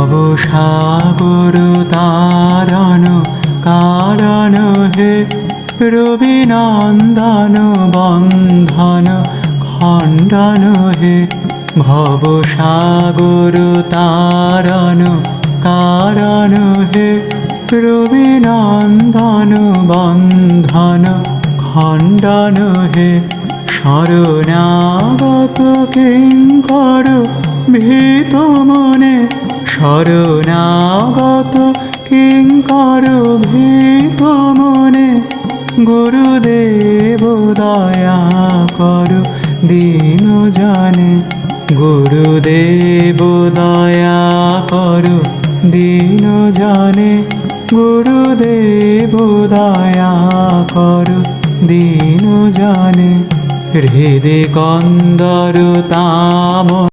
ভবসাগর তারণ কারণ হে রবিনন্দন বন্ধন খণ্ডন হে ভবসাগর তারণ কারণ হে রবিনন্দন বন্ধন খণ্ডন হে শরণাগত কিঙ্কর ভীত মনে শরণাগত কিঙ্কর ভীত মনে গুরুদেব দয়া করো দীন জানে গুরুদেব দয়া করো দীন জানে গুরুদেব দয়া করো দীন জানে হৃদে কন্দর তাম